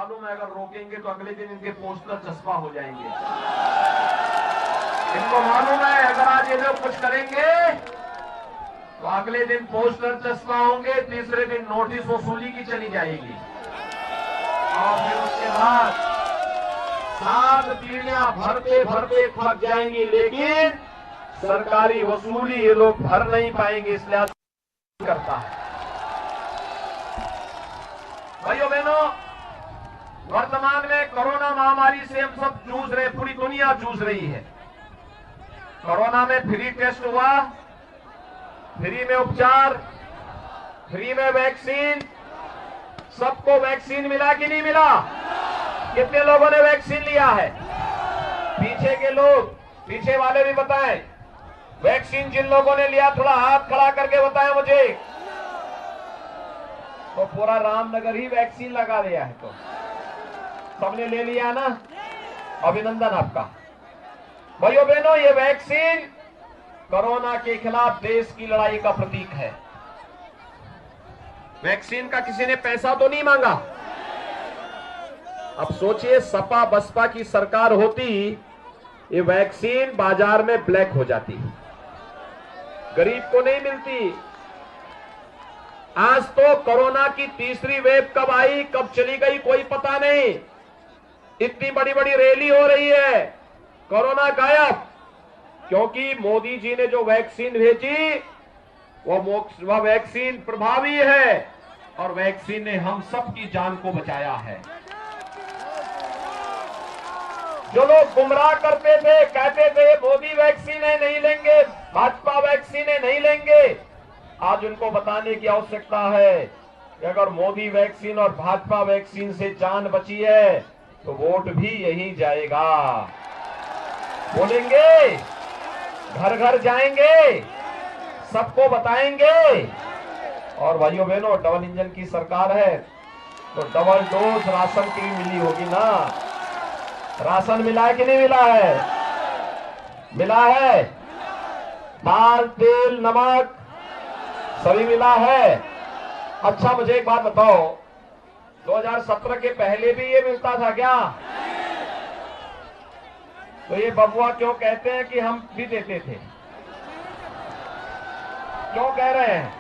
मालूम है अगर रोकेंगे तो अगले दिन इनके पोस्टर चस्पा हो जाएंगे। इनको मालूम है अगर आज ये लोग कुछ करेंगे तो अगले दिन पोस्टर चस्पा होंगे, तीसरे दिन नोटिस वसूली की चली जाएगी और फिर उसके बाद 7 पीढ़ियां भरते भरते थक जाएंगी, लेकिन सरकारी वसूली ये लोग भर नहीं पाएंगे। इसलिए आज करता है। भाइयों बहनों, वर्तमान में कोरोना महामारी से हम सब जूझ रहे, पूरी दुनिया जूझ रही है। कोरोना में फ्री टेस्ट हुआ, फ्री में उपचार, फ्री में वैक्सीन। सबको वैक्सीन मिला कि नहीं मिला? कितने लोगों ने वैक्सीन लिया है? पीछे के लोग, पीछे वाले भी बताएं, वैक्सीन जिन लोगों ने लिया थोड़ा हाथ खड़ा करके बताएं मुझे। तो पूरा रामनगर ही वैक्सीन लगा दिया है, तो सबने ले लिया ना, अभिनंदन आपका। भाइयों बहनों, ये वैक्सीन कोरोना के खिलाफ देश की लड़ाई का प्रतीक है। वैक्सीन का किसी ने पैसा तो नहीं मांगा। अब सोचिए, सपा बसपा की सरकार होती, ये वैक्सीन बाजार में ब्लैक हो जाती, गरीब को नहीं मिलती। आज तो कोरोना की तीसरी वेव कब आई कब चली गई कोई पता नहीं। इतनी बड़ी बड़ी रैली हो रही है, कोरोना गायब, क्योंकि मोदी जी ने जो वैक्सीन भेजी वह वैक्सीन प्रभावी है और वैक्सीन ने हम सब की जान को बचाया है। जो लोग गुमराह करते थे, कहते थे मोदी वैक्सीन है नहीं लेंगे, भाजपा वैक्सीन है नहीं लेंगे, आज उनको बताने की आवश्यकता है कि अगर मोदी वैक्सीन और भाजपा वैक्सीन से जान बची है तो वोट भी यही जाएगा। बोलेंगे, घर घर जाएंगे, सबको बताएंगे। और भाइयों बहनों, डबल इंजन की सरकार है तो डबल डोज राशन की भी मिली होगी ना। राशन मिला है कि नहीं मिला है? मिला है। दाल, तेल, नमक सभी मिला है। अच्छा, मुझे एक बात बताओ, 2017 के पहले भी ये मिलता था क्या? तो ये बबुआ क्यों कहते हैं कि हम भी देते थे? क्यों कह रहे हैं?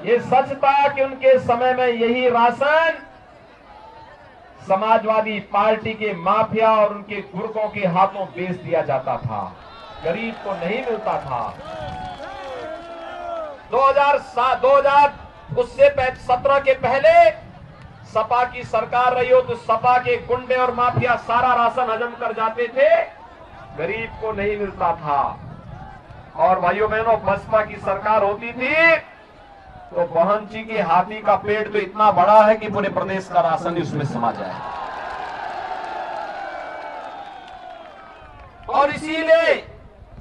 ये सच था कि उनके समय में यही राशन समाजवादी पार्टी के माफिया और उनके गुर्गों के हाथों बेच दिया जाता था, गरीब को नहीं मिलता था। 2017 के पहले सपा की सरकार रही हो तो सपा के गुंडे और माफिया सारा राशन हजम कर जाते थे, गरीब को नहीं मिलता था। और भाइयों बहनों, बसपा की सरकार होती थी तो बहन जी के हाथी का पेट तो इतना बड़ा है कि पूरे प्रदेश का राशन ही उसमें समा जाए। और इसीलिए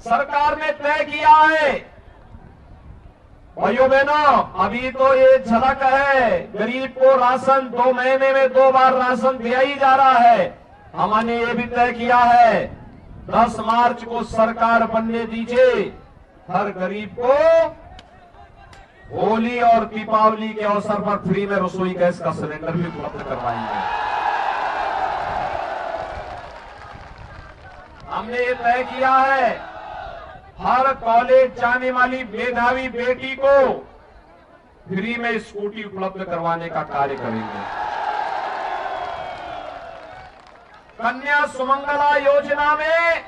सरकार ने तय किया है, भाइयों बहनों, अभी तो ये झलक है, गरीब को राशन 2 महीने में 2 बार राशन दिया ही जा रहा है। हमने ये भी तय किया है 10 मार्च को सरकार बनने दीजिए, हर गरीब को होली और दीपावली के अवसर पर फ्री में रसोई गैस का सिलेंडर भी उपलब्ध करवाएंगे। हमने ये तय किया है हर कॉलेज जाने वाली मेधावी बेटी को फ्री में स्कूटी उपलब्ध करवाने का कार्य करेंगे। कन्या सुमंगला योजना में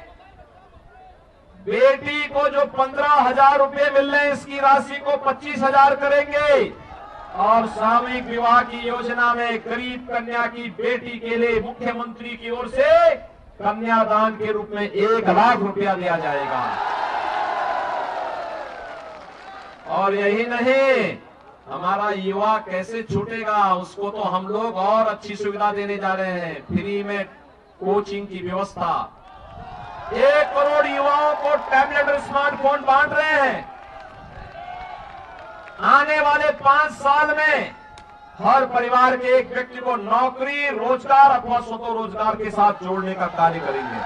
बेटी को जो 15,000 रुपए मिल रहे हैं, इसकी राशि को 25,000 करेंगे। और सामूहिक विवाह की योजना में गरीब कन्या की बेटी के लिए मुख्यमंत्री की ओर से कन्यादान के रूप में 1 लाख रुपया दिया जाएगा। और यही नहीं, हमारा युवा कैसे छूटेगा, उसको तो हम लोग और अच्छी सुविधा देने जा रहे हैं। फ्री में कोचिंग की व्यवस्था, 1 करोड़ युवाओं को टैबलेट और स्मार्टफोन बांट रहे हैं। आने वाले 5 साल में हर परिवार के एक व्यक्ति को नौकरी, रोजगार अथवा स्वतः रोजगार के साथ जोड़ने का कार्य करेंगे।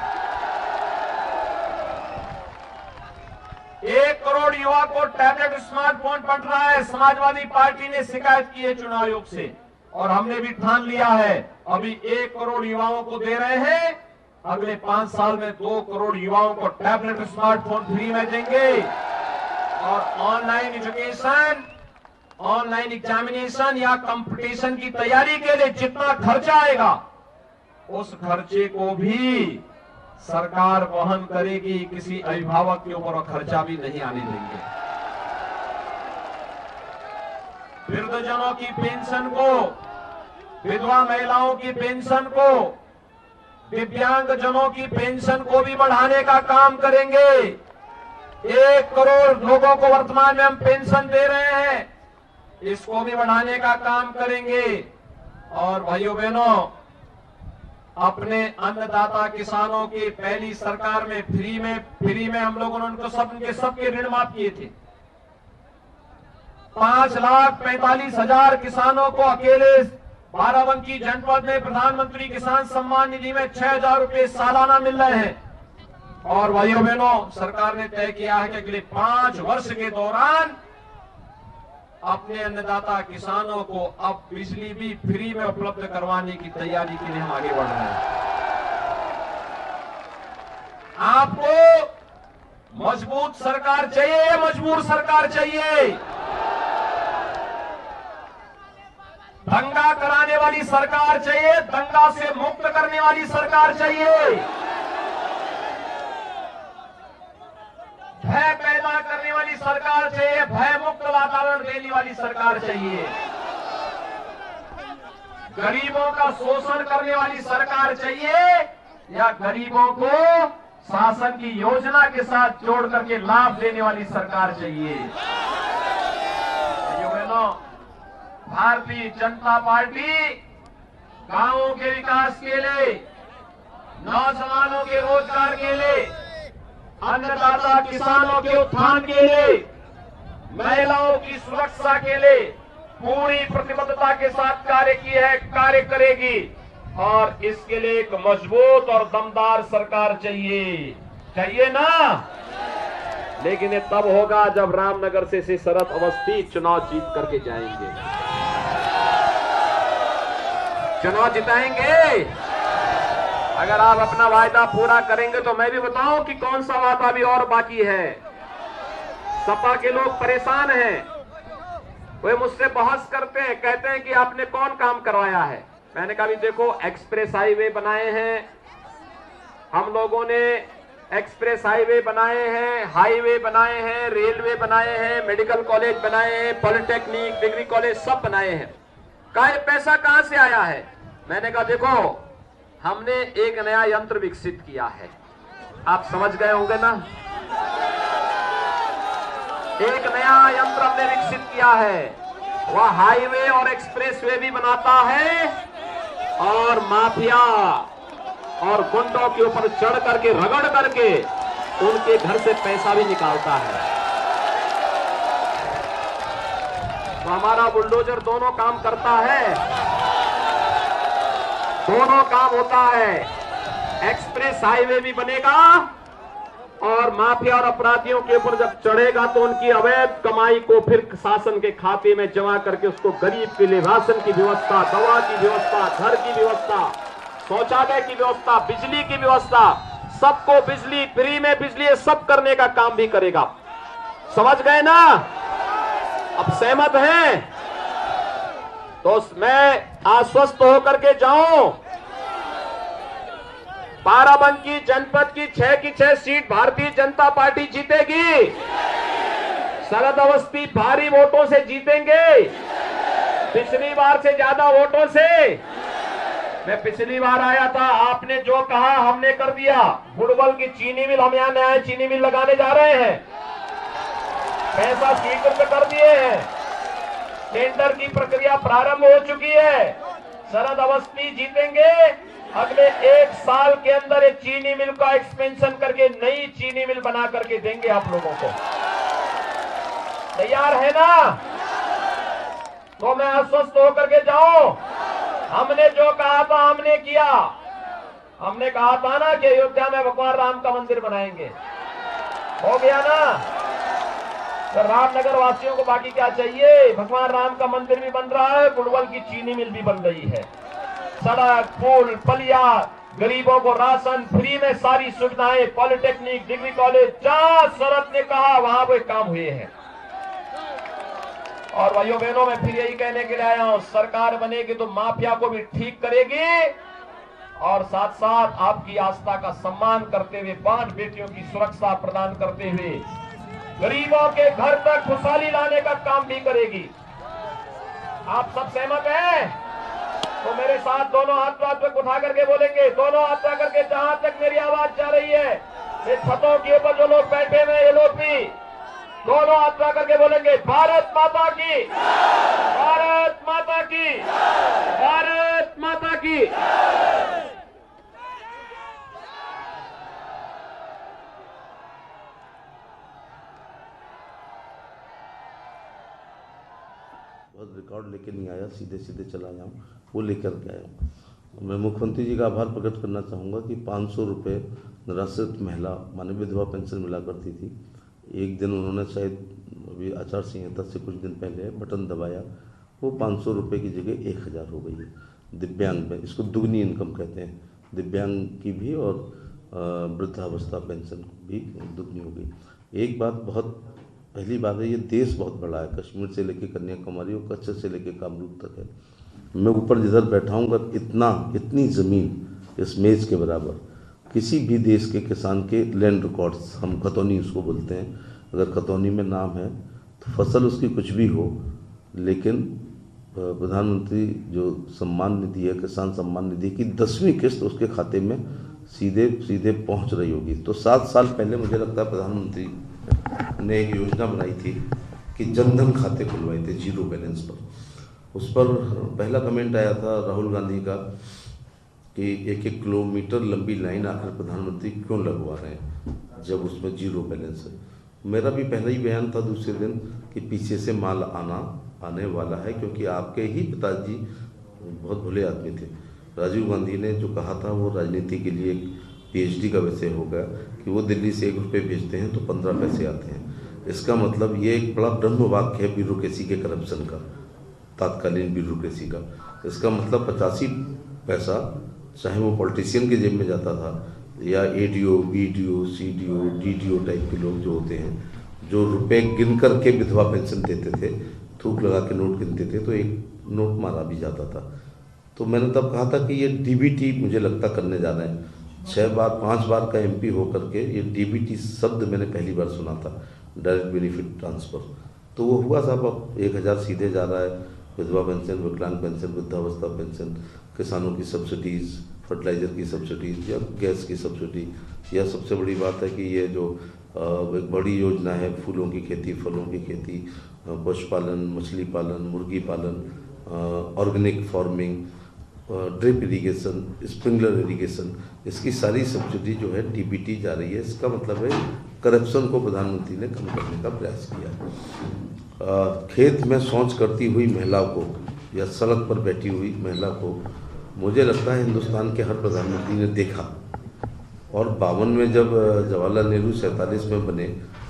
1 करोड़ युवा को टैबलेट स्मार्टफोन बंट रहा है। समाजवादी पार्टी ने शिकायत की है चुनाव आयोग से, और हमने भी ठान लिया है, अभी 1 करोड़ युवाओं को दे रहे हैं, अगले 5 साल में 2 करोड़ युवाओं को टैबलेट स्मार्टफोन फ्री में देंगे। और ऑनलाइन एजुकेशन, ऑनलाइन एग्जामिनेशन या कंपटीशन की तैयारी के लिए जितना खर्चा आएगा उस खर्चे को भी सरकार वहन करेगी, किसी अभिभावक के ऊपर खर्चा भी नहीं आने देंगे। वृद्धजनों की पेंशन को, विधवा महिलाओं की पेंशन को, दिव्यांग जनों की पेंशन को भी बढ़ाने का काम करेंगे। 1 करोड़ लोगों को वर्तमान में हम पेंशन दे रहे हैं, इसको भी बढ़ाने का काम करेंगे। और भाइयों बहनों, अपने अन्नदाता किसानों की पहली सरकार में फ्री में हम लोगों ने उनको सबके ऋण माफ किए थे। 5,45,000 किसानों को अकेले बाराबंकी जनपद में प्रधानमंत्री किसान सम्मान निधि में 6,000 रुपए सालाना मिल रहे हैं। और भाइयों बहनों, सरकार ने तय किया है कि अगले 5 वर्ष के दौरान अपने अन्नदाता किसानों को अब बिजली भी फ्री में उपलब्ध करवाने की तैयारी के लिए हम आगे बढ़ रहे हैं। आपको मजबूत सरकार चाहिए या मजबूर सरकार चाहिए? दंगा कराने वाली सरकार चाहिए, दंगा से मुक्त करने वाली सरकार चाहिए, भय पैदा करने वाली सरकार चाहिए, भय मुक्त वातावरण देने वाली सरकार चाहिए, गरीबों का शोषण करने वाली सरकार चाहिए, या गरीबों को शासन की योजना के साथ जोड़ करके लाभ देने वाली सरकार चाहिए? भारतीय जनता पार्टी गांवों के विकास के लिए, नौजवानों के रोजगार के लिए, अन्नदाता किसानों के उत्थान के लिए, महिलाओं की सुरक्षा के लिए पूरी प्रतिबद्धता के साथ कार्य करेगी। और इसके लिए एक मजबूत और दमदार सरकार चाहिए ना? लेकिन ये तब होगा जब रामनगर से शरद अवस्थी चुनाव जीत करके जाएंगे। चुनाव जिताएंगे। अगर आप अपना वायदा पूरा करेंगे तो मैं भी बताऊं कि कौन सा वादा भी और बाकी है। सपा के लोग परेशान हैं, वे मुझसे बहस करते हैं, कहते हैं कि आपने कौन काम करवाया है। मैंने कहा भी देखो, एक्सप्रेस हाईवे बनाए हैं हम लोगों ने, एक्सप्रेस हाईवे बनाए हैं, हाईवे बनाए हैं, रेलवे बनाए हैं, मेडिकल कॉलेज बनाए हैं, पॉलिटेक्निक, डिग्री कॉलेज सब बनाए हैं। कहा पैसा कहां से आया है? मैंने कहा देखो, हमने एक नया यंत्र विकसित किया है। आप समझ गए होंगे ना? एक नया यंत्र हमने विकसित किया है, वह हाईवे और एक्सप्रेसवे भी बनाता है और माफिया और गुंडों के ऊपर चढ़ करके, रगड़ करके उनके घर से पैसा भी निकालता है। तो हमारा बुलडोजर दोनों काम करता है, दोनों काम होता है। एक्सप्रेस हाईवे भी बनेगा और माफिया और अपराधियों के ऊपर जब चढ़ेगा तो उनकी अवैध कमाई को फिर शासन के खाते में जमा करके उसको गरीब के लिए राशन की व्यवस्था, दवा की व्यवस्था, घर की व्यवस्था, शौचालय की व्यवस्था, बिजली की व्यवस्था, सबको बिजली फ्री में, बिजली सब करने का काम भी करेगा। समझ गए ना? अब सहमत हैं? तो मैं आश्वस्त होकर के जाऊं, बाराबंकी जनपद की 6 की 6 सीट भारतीय जनता पार्टी जीतेगी। शरद अवस्थी भारी वोटों से जीतेंगे, पिछली बार से ज्यादा वोटों से। मैं पिछली बार आया था, आपने जो कहा हमने कर दिया। बुड़बल की चीनी मिल, हम यहाँ नया चीनी मिल लगाने जा रहे हैं, पैसा स्वीकृत कर दिए हैं, टेंडर की प्रक्रिया प्रारंभ हो चुकी है। शरद अवस्थी जीतेंगे। अगले 1 साल के अंदर एक चीनी मिल का एक्सपेंशन करके नई चीनी मिल बना करके देंगे आप लोगों को। तैयार है ना? तो मैं आश्वस्त होकर के जाऊं, हमने जो कहा था हमने किया। हमने कहा था ना कि अयोध्या में भगवान राम का मंदिर बनाएंगे, हो गया ना? तो रामनगर वासियों को बाकी क्या चाहिए? भगवान राम का मंदिर भी बन रहा है, गुड़वल की चीनी मिल भी बन रही है, सड़क, पुल, पलिया, गरीबों को राशन फ्री में, सारी सुविधाएं, पॉलिटेक्निक, डिग्री कॉलेज, जहां शरद ने कहा वहां वो काम हुए हैं। और भाइयों बहनों, मैं फिर यही कहने के लिए आया हूं, सरकार बनेगी तो माफिया को भी ठीक करेगी और साथ साथ आपकी आस्था का सम्मान करते हुए, 5 बेटियों की सुरक्षा प्रदान करते हुए गरीबों के घर तक खुशहाली लाने का काम भी करेगी। आप सब सहमत हैं? तो मेरे साथ दोनों हाथ उठा करके बोलेंगे, दोनों हाथ उठा करके, जहां तक मेरी आवाज जा रही है, ये छतों के ऊपर जो लोग बैठे हुए ये लोग भी दोनों हाथ उठा करके बोलेंगे, भारत माता की, भारत माता की, भारत माता की। बहुत रिकॉर्ड लेके नहीं आया, सीधे सीधे चला जाऊँ, वो लेकर के आया हूँ। मैं मुख्यमंत्री जी का आभार प्रकट करना चाहूँगा कि 500 रुपये निराश्रित महिला माने विधवा पेंशन मिला करती थी। एक दिन उन्होंने शायद अभी आचार संहिता से कुछ दिन पहले बटन दबाया, वो 500 रुपये की जगह 1000 हो गई है। दिव्यांग में इसको दुगनी इनकम कहते हैं, दिव्यांग की भी और वृद्धावस्था पेंशन भी दुगनी हो गई। एक बात बहुत पहली बात है, ये देश बहुत बड़ा है, कश्मीर से लेकर कन्याकुमारी और कच्छ से लेकर कामरूप तक है। मैं ऊपर जिधर बैठा हूँ, अगर इतनी ज़मीन इस मेज के बराबर किसी भी देश के किसान के लैंड रिकॉर्ड्स, हम खतौनी उसको बोलते हैं, अगर खतौनी में नाम है तो फसल उसकी कुछ भी हो, लेकिन प्रधानमंत्री जो सम्मान निधि है, किसान सम्मान निधि की 10वीं किस्त उसके खाते में सीधे सीधे पहुंच रही होगी। तो 7 साल पहले मुझे लगता है प्रधानमंत्री ने एक योजना बनाई थी कि जनधन खाते खुलवाए थे 0 बैलेंस पर। उस पर पहला कमेंट आया था राहुल गांधी का कि 1-1 किलोमीटर लंबी लाइन आखिर प्रधानमंत्री क्यों लगवा रहे हैं जब उसमें 0 बैलेंस है। मेरा भी पहला ही बयान था दूसरे दिन कि पीछे से माल आने वाला है, क्योंकि आपके ही पिताजी बहुत भले आदमी थे। राजीव गांधी ने जो कहा था वो राजनीति के लिए एक PhD का विषय होगा कि वो दिल्ली से 1 रुपये भेजते हैं तो 15 पैसे आते हैं। इसका मतलब ये एक बड़ा ब्रह्म वाक्य है ब्यूरोक्रेसी के करप्शन का, तात्कालीन ब्यूरोक्रेसी का। इसका मतलब 85 पैसा चाहे वो पॉलिटिशियन के जेब में जाता था या ADO, BDO, CDO, DDO type के लोग जो होते हैं, जो रुपए गिन करके विधवा पेंशन देते थे, थूक लगा के नोट गिनते थे, तो एक नोट मारा भी जाता था। तो मैंने तब कहा था कि ये DBT मुझे लगता करने जा रहे हैं। 5 बार का MP होकर के ये DBT शब्द मैंने पहली बार सुना था, डायरेक्ट बेनिफिट ट्रांसफ़र। तो वो हुआ साहब, अब 1000 सीधे जा रहा है, विधवा पेंशन, विकलांग पेंशन, वृद्धावस्था पेंशन, किसानों की सब्सिडीज़, फर्टिलाइज़र की सब्सिडीज़ या गैस की सब्सिडी, या सबसे बड़ी बात है कि ये जो एक बड़ी योजना है फूलों की खेती, फलों की खेती, पशुपालन, मछली पालन, मुर्गी पालन, organic farming, drip irrigation, sprinkler irrigation, इसकी सारी सब्सिडी जो है DBT जा रही है। इसका मतलब है करप्शन को प्रधानमंत्री ने कम करने का प्रयास किया। खेत में शौच करती हुई महिला को या सड़क पर बैठी हुई महिला को मुझे लगता है हिंदुस्तान के हर प्रधानमंत्री ने देखा। और 52 में जब जवाहरलाल नेहरू 47 में बने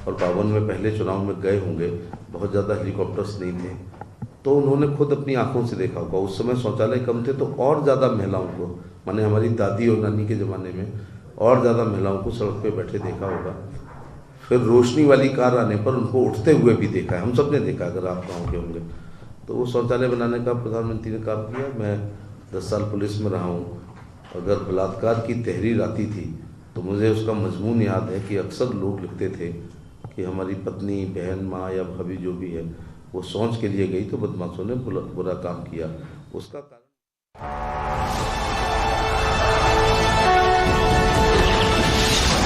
और 52 में पहले चुनाव में गए होंगे, बहुत ज़्यादा हेलीकॉप्टर्स नहीं थे, तो उन्होंने खुद अपनी आंखों से देखा होगा। उस समय शौचालय कम थे तो और ज़्यादा महिलाओं को, माने हमारी दादी और नानी के ज़माने में और ज़्यादा महिलाओं को सड़क पे बैठे देखा होगा। फिर रोशनी वाली कार आने पर उनको उठते हुए भी देखा है, हम सब ने देखा, अगर आप गाँव के होंगे तो। वो शौचालय बनाने का प्रधानमंत्री ने काम किया। मैं 10 साल पुलिस में रहा हूँ। अगर बलात्कार की तहरीर आती थी तो मुझे उसका मजमून याद है कि अक्सर लोग लिखते थे कि हमारी पत्नी, बहन, माँ या भाभी जो भी है वो शौच के लिए गई तो बदमाशों ने बुरा काम किया। उसका कारण